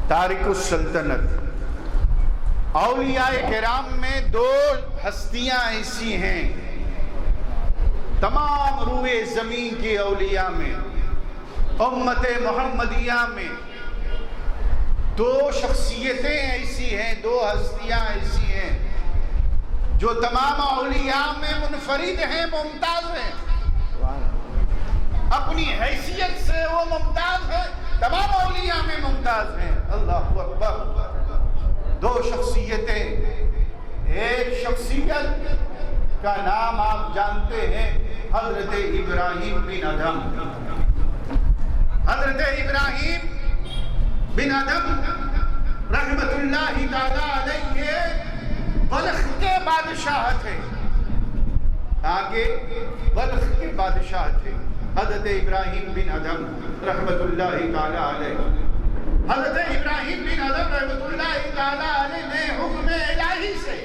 تارک السلطنت۔ اولیاء کرام میں دو ہستیاں ایسی ہیں، تمام روئے زمین کی اولیاء میں، امت محمدیہ میں دو شخصیتیں ایسی ہیں، دو ہستیاں ایسی ہیں جو تمام اولیاء میں منفرد ہیں، ممتاز ہیں، اپنی حیثیت سے وہ ممتاز ہیں، تمام اولیاء میں ممتاز ہیں۔ اللہ اکبر۔ دو شخصیتیں، ایک شخصیت کا نام آپ جانتے ہیں، حضرت ابراہیم بن ادھم۔ حضرت ابراہیم بن ادھم رحمت اللہ تعالی علیہ بلخ کے بادشاہ تھے، آگے بلخ کے بادشاہ تھے حضرت ابراہیم بن ادھم رحمت اللہ تعالی علیہ۔ حضرت ابراہیم بن ادھم رحمت اللہ تعالی علیہ نے حکم الہی سے،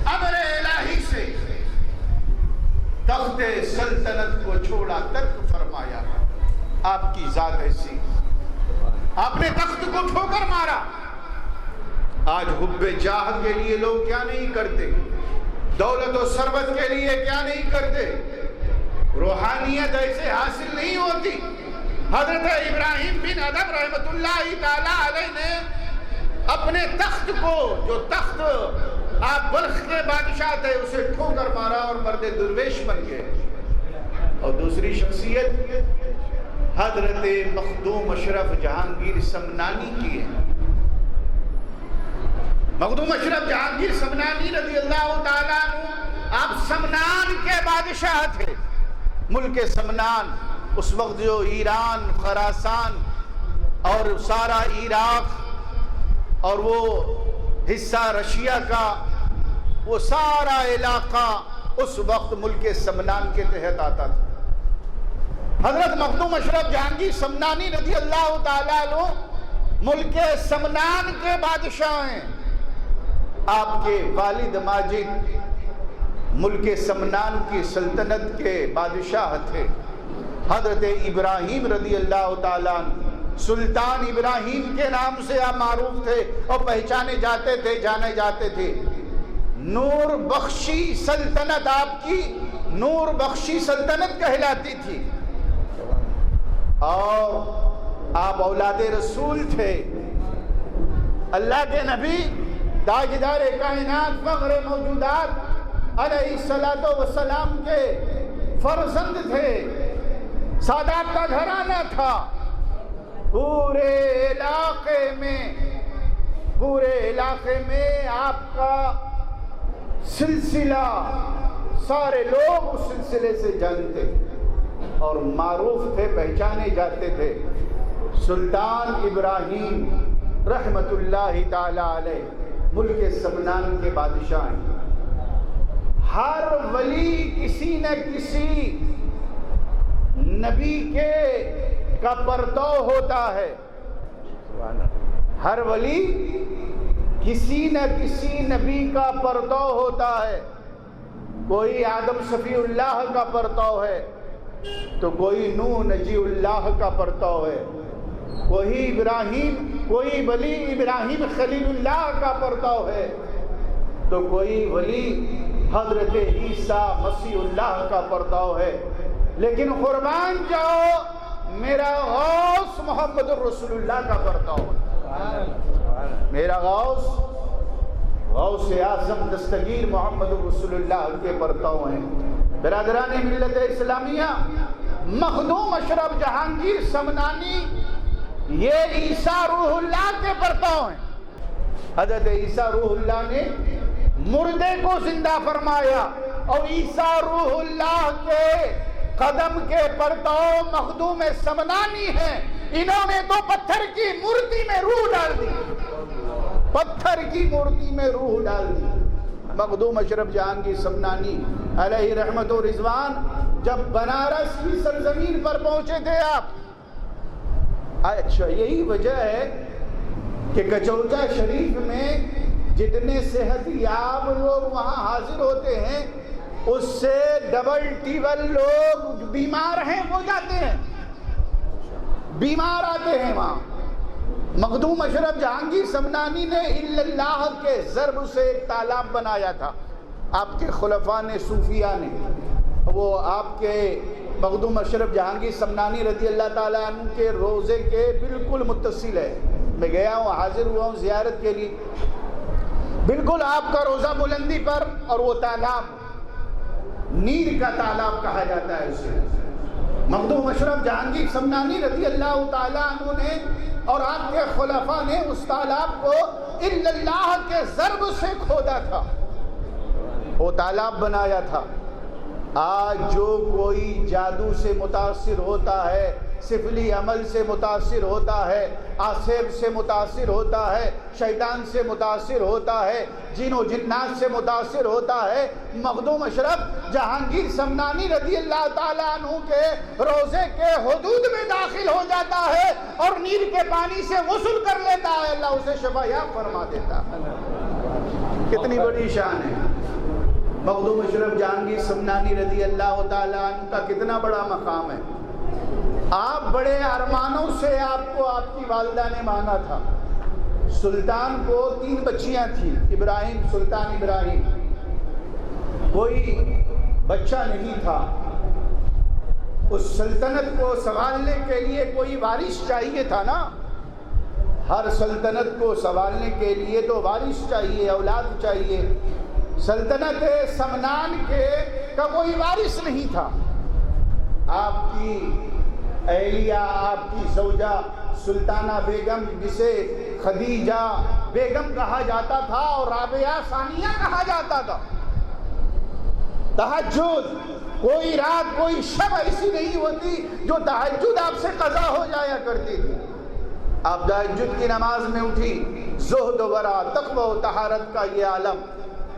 امر الہی سے تخت سلطنت کو چھوڑا، ترک فرمایا۔ آپ کی ذات ایسی، آپ نے تخت کو ٹھوکر مارا۔ آج حب جاہ کے لیے لوگ کیا نہیں کرتے، دولت و ثروت کے لیے کیا نہیں کرتے، روحانیت ایسے حاصل نہیں ہوتی۔ حضرت ابراہیم بن ادھم رحمت اللہ تعالی علیہ نے اپنے تخت کو، جو تخت آپ بلخ کے بادشاہ تھے، اسے ٹھوکر مارا اور مرد درویش بن گئے۔ اور دوسری شخصیت حضرت مخدوم اشرف جہانگیر سمنانی کی ہے۔ مخدوم اشرف جہانگیر سمنانی رضی اللہ تعالیٰ عنہ، آپ سمنان کے بادشاہ تھے، ملک سمنان، اس وقت جو ایران، خراسان اور سارا عراق اور وہ حصہ رشیا کا وہ سارا علاقہ اس وقت ملک سمنان کے تحت آتا تھا۔ حضرت مخدوم اشرف جہانگیر سمنانی رضی اللہ تعالیٰ عنہ ملک سمنان کے بادشاہ ہیں۔ آپ کے والد ماجد ملک سمنان کی سلطنت کے بادشاہ تھے، حضرت ابراہیم رضی اللہ تعالیٰ عنہ۔ سلطان ابراہیم کے نام سے آپ معروف تھے اور پہچانے جاتے تھے، جانے جاتے تھے۔ نور بخشی سلطنت آپ کی نور بخشی سلطنت کہلاتی تھی، اور آپ اولاد رسول تھے، اللہ کے نبی تاجدار کائنات فخر موجودات علیہ السلام کے فرزند تھے، سادات کا گھرانہ تھا۔ پورے علاقے میں آپ کا سلسلہ، سارے لوگ اس سلسلے سے جانتے اور معروف تھے، پہچانے جاتے تھے۔ سلطان ابراہیم رحمت اللہ تعالی علیہ ملک سمنان کے بادشاہ ہیں۔ ہر ولی کسی نہ کسی نبی کا پرتو ہوتا ہے، ہر ولی کسی نہ کسی نبی کا پرتو ہوتا ہے۔ کوئی آدم صفی اللہ کا پرتو ہے تو کوئی نوح نجی اللہ کا پرتو ہے، کوئی ولی ابراہیم خلیل اللہ کا پرتو ہے تو کوئی ولی حضرت عیسیٰ مسیح اللہ کا پرتو ہے۔ لیکن قربان جاؤ، میرا غوث محمد الرسول اللہ کا پرتو ہے، میرا غوث اعظم دستگیر محمد الرسول اللہ کے پرتو ہیں۔ برادران ملت اسلامیہ، مخدوم اشرف جہانگیر سمنانی یہ عیسیٰ روح اللہ کے پرتو ہیں۔ حضرت عیسیٰ روح اللہ نے مردے کو زندہ فرمایا، اور عیسیٰ روح اللہ کے قدم کے پرتو مخدوم سمنانی ہیں۔ انہوں نے تو پتھر کی مورتی میں روح ڈال دی، پتھر کی مورتی میں روح ڈال دی۔ مخدوم اشرف جہانگیر سمنانی علیہ رحمت و رضوان جب بنارس کی سرزمین پر پہنچے تھے آپ، اچھا یہی وجہ ہے کہ کچوچا شریف میں جتنے صحت یاب لوگ وہاں حاضر ہوتے ہیں، اس سے ڈبل ٹیبل لوگ بیمار ہیں وہ جاتے ہیں، بیمار آتے ہیں وہاں۔ مخدوم اشرف جہانگیر سمنانی نے اللہ کے ضرب سے ایک تالاب بنایا تھا. آپ کے خلفاء نے، صوفیاء نے، وہ آپ کے مخدوم اشرف جہانگیر سمنانی رضی اللہ تعالیٰ عنہ کے روزے کے بالکل متصل ہے. میں گیا ہوں، حاضر ہوا ہوں زیارت کے لیے. بالکل آپ کا روزہ بلندی پر، اور وہ تالاب نیر کا تالاب کہا جاتا ہے اسے. مخدوم اشرف جہانگیر سمنانی رضی اللہ تعالیٰ عنہ نے اور آپ کے خلفاء نے اس تالاب کو اللہ کے ضرب سے کھودا تھا، وہ تالاب بنایا تھا. آج جو کوئی جادو سے متاثر ہوتا ہے، سفلی عمل سے متاثر ہوتا ہے، آسیب سے متاثر ہوتا ہے، شیطان سے متاثر ہوتا ہے، جن و جنات سے متاثر ہوتا ہے، مخدوم اشرف جہانگیر سمنانی رضی اللہ تعالیٰ عنہ کے روزے کے حدود میں داخل ہو جاتا ہے اور نیل کے پانی سے غسل کر لیتا ہے، اللہ اسے شفا یاب فرما دیتا ہے. کتنی بڑی شان ہے مخدوم اشرف جہانگیر سمنانی رضی اللہ تعالیٰ عنہ کا، کتنا بڑا مقام ہے. آپ بڑے ارمانوں سے آپ کو آپ کی والدہ نے مانا تھا. سلطان کو 3 بچیاں تھیں، ابراہیم، سلطان ابراہیم. کوئی بچہ نہیں تھا. اس سلطنت کو سنبھالنے کے لیے کوئی وارث چاہیے تھا نا. ہر سلطنت کو سنبھالنے کے لیے تو وارث چاہیے، اولاد چاہیے. سلطنت سمنان کے کا کوئی وارث نہیں تھا. آپ کی اہلیہ، آپ کی زوجہ سلطانہ بیگم، جسے خدیجہ بیگم کہا جاتا تھا اور رابعہ ثانیہ کہا جاتا تھا. تہجد، کوئی رات کوئی شب ایسی نہیں ہوتی جو تہجد آپ سے قضا ہو جایا کرتی تھی. آپ تہجد کی نماز میں اٹھی، زہد و ورع، تقوی و طہارت کا یہ عالم.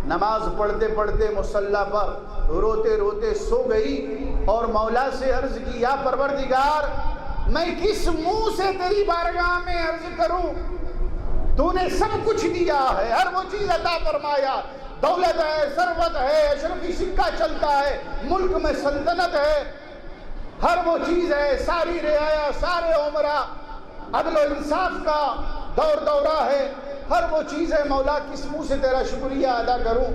نماز پڑھتے پڑھتے مصلی پر روتے روتے سو گئی اور مولا سے عرض کی، یا پروردگار، میں کس منہ سے تیری بارگاہ میں عرض کروں؟ تو نے سب کچھ دیا ہے، ہر وہ چیز عطا فرمایا، دولت ہے، ثروت ہے، اشرفی سکہ چلتا ہے، ملک میں سلطنت ہے، ہر وہ چیز ہے، ساری رعایا، سارے عمرہ، عدل و انصاف کا دور دورہ ہے، ہر وہ چیز ہے. مولا کس منہ سے تیرا شکریہ ادا کروں؟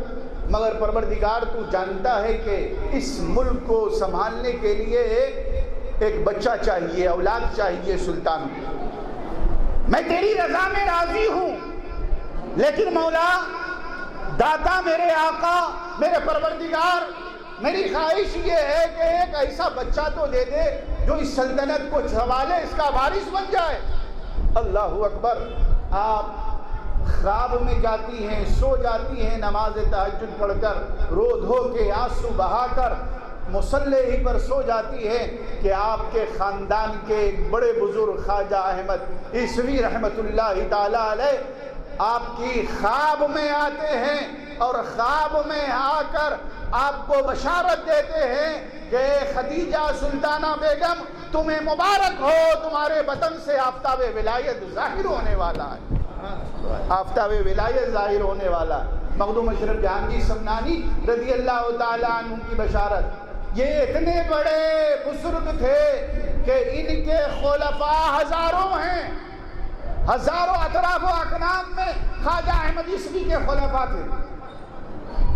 مگر پروردگار تو جانتا ہے کہ اس ملک کو سنبھالنے کے لیے ایک بچہ چاہیے، اولاد چاہیے سلطان. میں تیری رضا میں راضی ہوں، لیکن مولا داتا، میرے آقا، میرے پروردگار، میری خواہش یہ ہے کہ ایک ایسا بچہ تو دے دے جو اس سلطنت کو سنبھالے، اس کا وارث بن جائے. اللہ اکبر. آپ خواب میں جاتی ہیں، سو جاتی ہیں نماز تہجد پڑھ کر، رو دھو کے آنسو بہا کر مصلی ہی پر سو جاتی ہے کہ آپ کے خاندان کے ایک بڑے بزرگ خواجہ احمد عیسوی رحمت اللہ تعالی علیہ آپ کی خواب میں آتے ہیں اور خواب میں آ کر آپ کو بشارت دیتے ہیں کہ خدیجہ سلطانہ بیگم، تمہیں مبارک ہو، تمہارے بدن سے آفتاب ولایت ظاہر ہونے والا ہے. آفتاب ولایت ظاہر ہونے والا. مخدوم اشرف جہانگیر سمنانی رضی اللہ تعالیٰ عنہ کی بشارت. یہ اتنے بڑے بزرگ تھے کہ ان کے خلفاء ہزاروں ہیں، ہزاروں اطراف و اکنام میں خواجہ احمد عیسوی کے خلفاء تھے.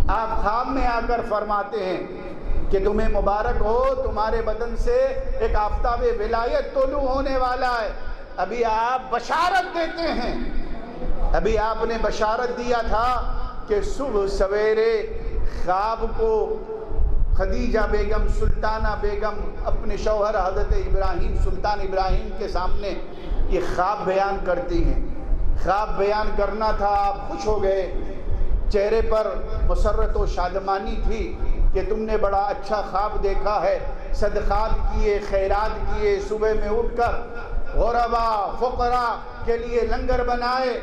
آپ خواب میں آ کر فرماتے ہیں کہ تمہیں مبارک ہو، تمہارے بدن سے ایک آفتاب ولایت طلوع ہونے والا ہے. ابھی آپ بشارت دیتے ہیں، ابھی آپ نے بشارت دیا تھا کہ صبح سویرے خواب کو خدیجہ بیگم، سلطانہ بیگم اپنے شوہر حضرت ابراہیم، سلطان ابراہیم کے سامنے یہ خواب بیان کرتی ہیں. خواب بیان کرنا تھا، آپ خوش ہو گئے، چہرے پر مسرت و شادمانی تھی کہ تم نے بڑا اچھا خواب دیکھا ہے. صدقات کیے، خیرات کیے، صبح میں اٹھ کر غرباء فقراء کے لیے لنگر بنائے.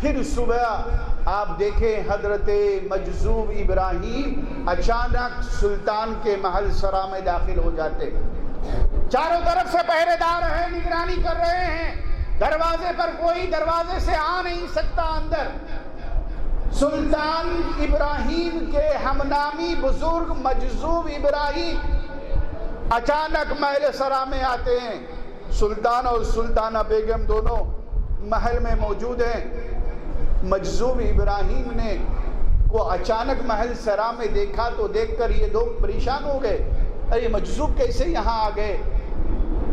پھر صبح آپ دیکھیں حضرت مجذوب ابراہیم اچانک سلطان کے محل سرا میں داخل ہو جاتے. چاروں طرف سے پہرے دار ہیں، نگرانی کر رہے ہیں، دروازے پر کوئی دروازے سے آ نہیں سکتا اندر. سلطان ابراہیم کے ہم نامی بزرگ مجذوب ابراہیم اچانک محل سرا میں آتے ہیں. سلطان اور سلطانہ بیگم دونوں محل میں موجود ہیں۔ مجذوب ابراہیم نے کو اچانک محل سرا میں دیکھا تو دیکھ کر یہ لوگ پریشان ہو گئے، ارے مجذوب کیسے یہاں آ گئے؟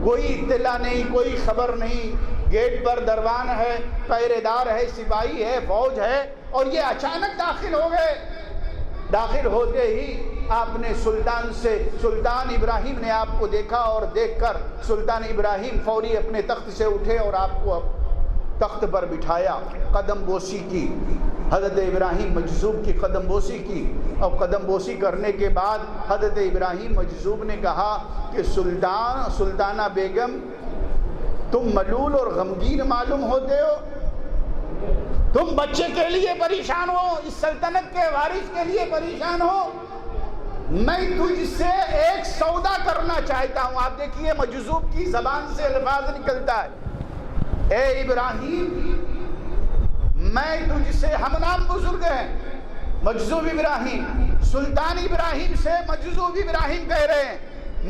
کوئی اطلاع نہیں، کوئی خبر نہیں، گیٹ پر دروان ہے، پہرے دار ہے، سپاہی ہے، فوج ہے، اور یہ اچانک داخل ہو گئے۔ داخل ہوتے ہی آپ نے سلطان ابراہیم نے آپ کو دیکھا، اور دیکھ کر سلطان ابراہیم فوری اپنے تخت سے اٹھے اور آپ کو تخت پر بٹھایا، قدم بوسی کی۔ حضرت ابراہیم مجذوب کی قدم بوسی کی، اور قدم بوسی کرنے کے بعد حضرت ابراہیم مجذوب نے کہا کہ سلطانہ بیگم، تم ملول اور غمگین معلوم ہوتے ہو، تم بچے کے لیے پریشان ہو، اس سلطنت کے وارث کے لیے پریشان ہو۔ میں تجھ سے ایک سودا کرنا چاہتا ہوں۔ آپ دیکھیے مجذوب کی زبان سے الفاظ نکلتا ہے، اے ابراہیم، میں تجھ سے، ہم نام بزرگ ہیں، مجذوب ابراہیم، سلطان ابراہیم سے مجذوب ابراہیم کہہ رہے ہیں،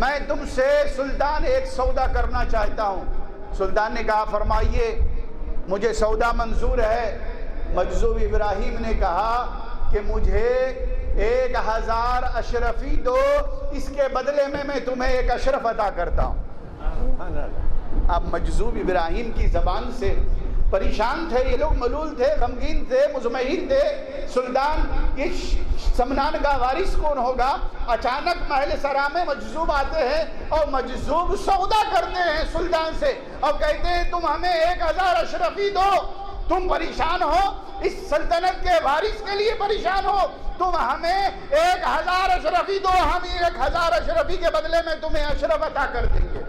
میں تم سے سلطان ایک سودا کرنا چاہتا ہوں۔ سلطان نے کہا فرمائیے، مجھے سودا منظور ہے۔ مجذوب ابراہیم نے کہا کہ مجھے 1000 اشرفی دو، اس کے بدلے میں تمہیں ایک اشرف عطا کرتا ہوں۔ اب مجذوب ابراہیم کی زبان سے پریشان تھے یہ لوگ، ملول تھے، غمگین تھے، مطمئن تھے، سلطان اس سمنان کا وارث کون ہوگا؟ اچانک محل سرا میں مجذوب آتے ہیں اور مجذوب سودا کرتے ہیں سلطان سے، اور کہتے ہیں تم ہمیں 1000 اشرفی دو، تم پریشان ہو، اس سلطنت کے وارث کے لیے پریشان ہو، تم ہمیں 1000 اشرفی دو، ہم 1000 اشرفی کے بدلے میں تمہیں اشرف عطا کر دیں گے۔